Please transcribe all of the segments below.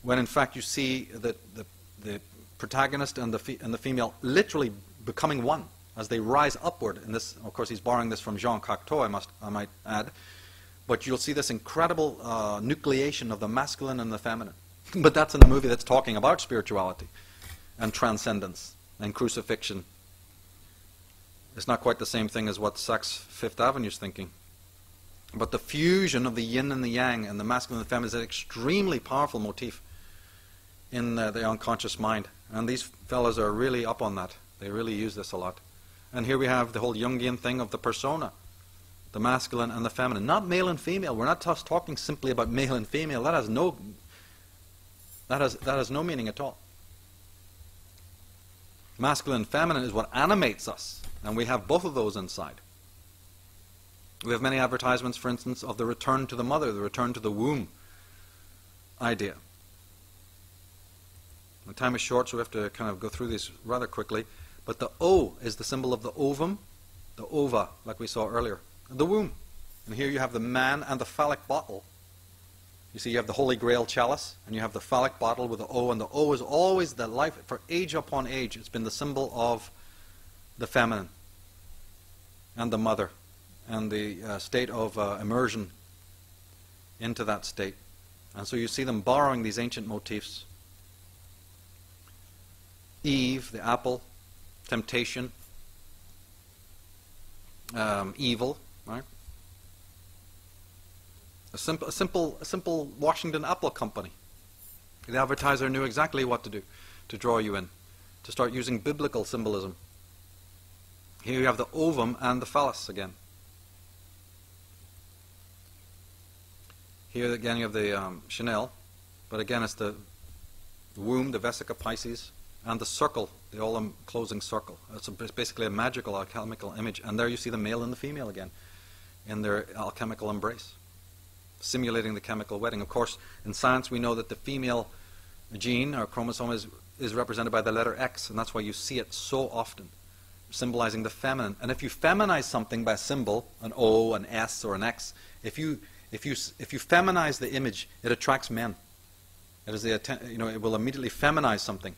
when in fact you see that the protagonist and the female literally becoming one as they rise upward. In this, of course, he's borrowing this from Jean Cocteau, I might add. But you'll see this incredible nucleation of the masculine and the feminine. But that's in a movie that's talking about spirituality and transcendence and crucifixion. It's not quite the same thing as what Saks Fifth Avenue is thinking. But the fusion of the yin and the yang and the masculine and the feminine is an extremely powerful motif in the unconscious mind. And these fellows are really up on that. They really use this a lot. And here we have the whole Jungian thing of the persona, the masculine and the feminine. Not male and female. We're not just talking simply about male and female. That has no meaning at all. Masculine and feminine is what animates us. And we have both of those inside. We have many advertisements, for instance, of the return to the mother, the return to the womb idea. The time is short, so we have to kind of go through these rather quickly. But the O is the symbol of the ovum, the ova, like we saw earlier, the womb. And here you have the man and the phallic bottle. You see, you have the Holy Grail chalice, and you have the phallic bottle with the O, and the O is always the life, for age upon age, it's been the symbol of the feminine and the mother, and the state of immersion into that state. And so you see them borrowing these ancient motifs. Eve, the apple, temptation, evil, right? A simple Washington apple company. The advertiser knew exactly what to do to draw you in, to start using biblical symbolism. Here you have the ovum and the phallus again. Here again you have the Chanel, but again it's the womb, the vesica Pisces, and the circle, the all-enclosing circle. It's basically a magical alchemical image. And there you see the male and the female again in their alchemical embrace, simulating the chemical wedding. Of course, in science we know that the female gene or chromosome is represented by the letter X, and that's why you see it so often, symbolizing the feminine. And if you feminize something by a symbol, an O, an S, or an X, if you feminize the image, it attracts men. It is it will immediately feminize something.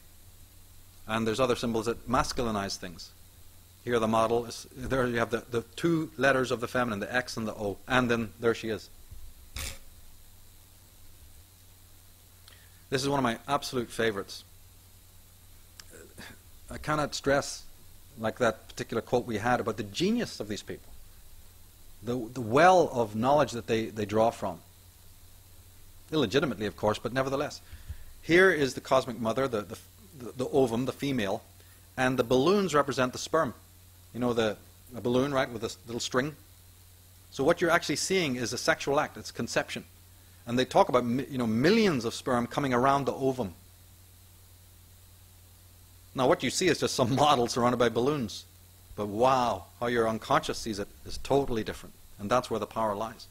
And there's other symbols that masculinize things. Here the model is, there you have the two letters of the feminine, the X and the O, and then there she is. This is one of my absolute favorites. I cannot stress, like that particular quote we had, about the genius of these people. The well of knowledge that they draw from. Illegitimately, of course, but nevertheless. Here is the cosmic mother, the ovum, the female, and the balloons represent the sperm. You know, a balloon, right, with this little string. So what you're actually seeing is a sexual act. It's conception. And they talk about millions of sperm coming around the ovum. Now what you see is just some model surrounded by balloons. But wow, how your unconscious sees it is totally different. And that's where the power lies.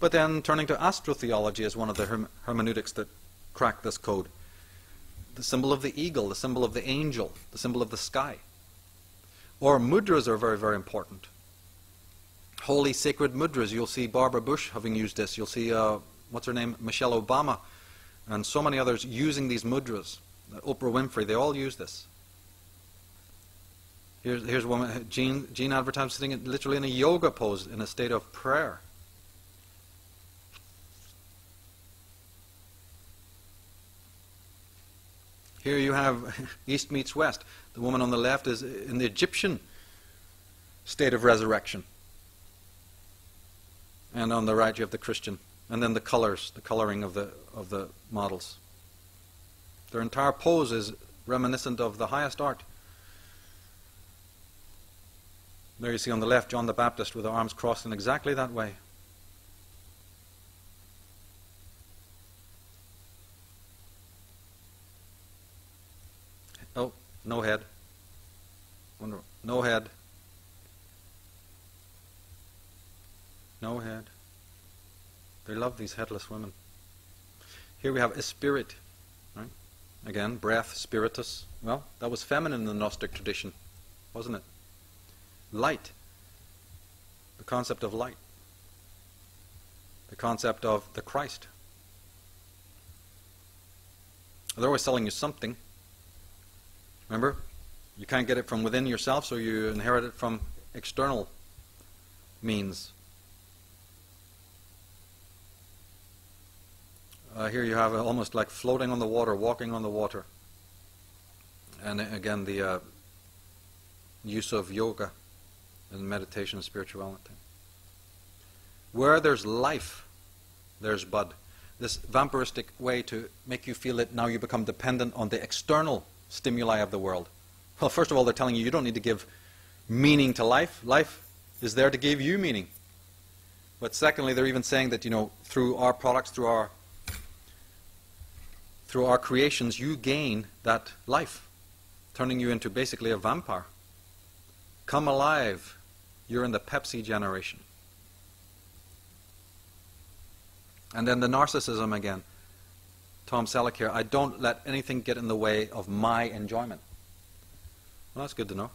But then turning to astrotheology as one of the hermeneutics that crack this code. The symbol of the eagle, the symbol of the angel, the symbol of the sky. Or mudras are very, very important. Holy sacred mudras. You'll see Barbara Bush having used this. You'll see, what's her name, Michelle Obama, and so many others using these mudras. Oprah Winfrey, they all use this. Here's a woman, Jean advertised sitting literally in a yoga pose in a state of prayer. Here you have East meets West. The woman on the left is in the Egyptian state of resurrection. And on the right you have the Christian. And then the colors, the coloring of the models. Their entire pose is reminiscent of the highest art. There you see on the left John the Baptist with the arms crossed in exactly that way. Oh, no head. No head. No head. They love these headless women. Here we have a spirit. Right? Again, breath, spiritus. Well, that was feminine in the Gnostic tradition, wasn't it? Light. The concept of light. The concept of the Christ. They're always selling you something. Remember? You can't get it from within yourself, so you inherit it from external means. Here you have almost like floating on the water, walking on the water. And again, the use of yoga and meditation and spirituality. Where there's life, there's bud. This vampiristic way to make you feel that now you become dependent on the external stimuli of the world. Well, first of all, they're telling you don't need to give meaning to life. Life is there to give you meaning. But secondly, they're even saying that, through our products, through our creations, you gain that life, turning you into basically a vampire. Come alive. You're in the Pepsi generation. And then the narcissism again. Tom Selleck here, I don't let anything get in the way of my enjoyment. Well, that's good to know.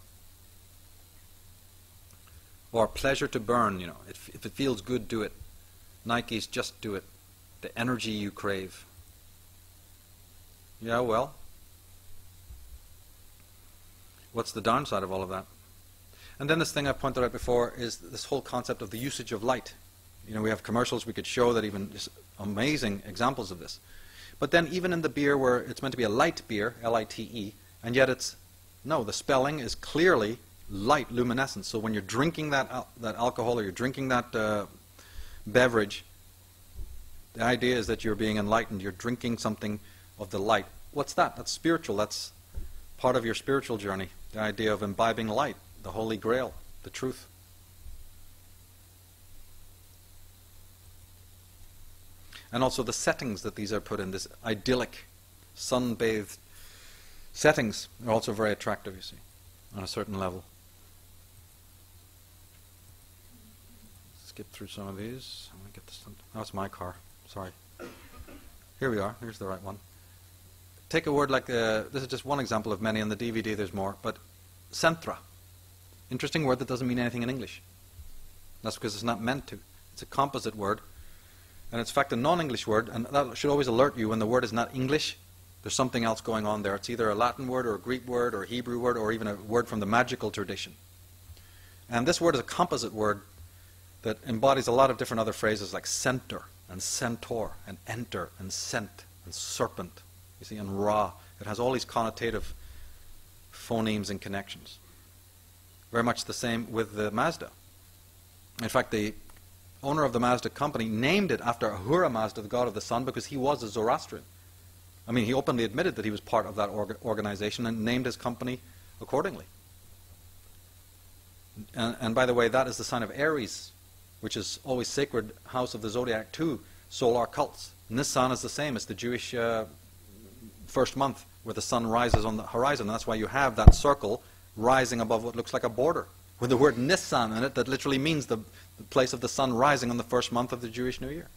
Or pleasure to burn, if it feels good, do it. Nike's just do it. The energy you crave. Yeah, well, what's the downside of all of that? And then this thing I pointed out before is this whole concept of the usage of light. We have commercials we could show that even just amazing examples of this. But then even in the beer where it's meant to be a light beer, L-I-T-E, and yet the spelling is clearly light, luminescence. So when you're drinking that alcohol or you're drinking that beverage, the idea is that you're being enlightened. You're drinking something of the light. What's that? That's spiritual. That's part of your spiritual journey. The idea of imbibing light, the Holy Grail, the truth. And also the settings that these are put in, this idyllic, sun-bathed settings are also very attractive, you see, on a certain level. Skip through some of these. I'm going to get this one. Oh, it's my car. Sorry. Here we are. Here's the right one. Take a word like, this is just one example of many. On the DVD there's more, but centra. Interesting word that doesn't mean anything in English. That's because it's not meant to. It's a composite word. And it's in fact a non-English word, and that should always alert you when the word is not English. There's something else going on there. It's either a Latin word or a Greek word or a Hebrew word or even a word from the magical tradition. And this word is a composite word that embodies a lot of different other phrases like center and centaur and enter and scent and serpent. You see, and ra. It has all these connotative phonemes and connections. Very much the same with the Mazda. In fact, the owner of the Mazda company named it after Ahura Mazda, the god of the sun, because he was a Zoroastrian. I mean, he openly admitted that he was part of that organization and named his company accordingly. And by the way, that is the sign of Aries, which is always sacred house of the zodiac to solar cults. Nisan is the same. It's the Jewish first month where the sun rises on the horizon. And that's why you have that circle rising above what looks like a border with the word Nisan in it that literally means the place of the sun rising on the first month of the Jewish New Year.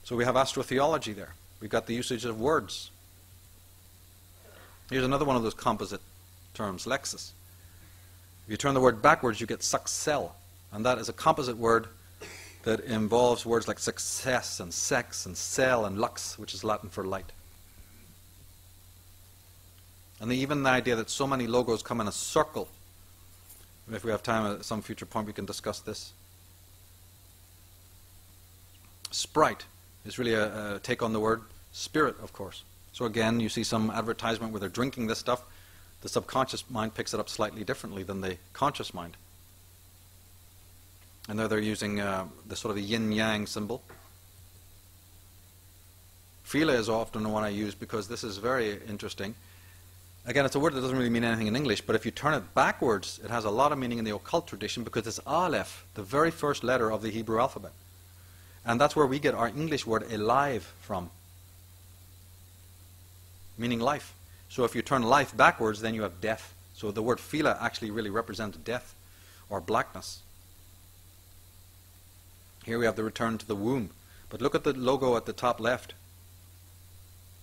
So we have astrotheology there. We've got the usage of words. Here's another one of those composite terms, lexis. If you turn the word backwards, you get succel. And that is a composite word that involves words like success and sex and cell and lux, which is Latin for light. And even the idea that so many logos come in a circle. If we have time at some future point, we can discuss this. Sprite is really a take on the word spirit, of course. So again, you see some advertisement where they're drinking this stuff. The subconscious mind picks it up slightly differently than the conscious mind. And there they're using the sort of a yin-yang symbol. Phila is often the one I use because this is very interesting. Again, it's a word that doesn't really mean anything in English, but if you turn it backwards, it has a lot of meaning in the occult tradition because it's Aleph, the very first letter of the Hebrew alphabet. And that's where we get our English word alive from, meaning life. So if you turn life backwards, then you have death. So the word phila actually really represents death or blackness. Here we have the return to the womb. But look at the logo at the top left.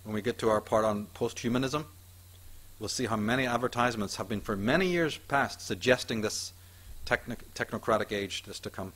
When we get to our part on posthumanism, we'll see how many advertisements have been for many years past suggesting this technocratic age that's to come.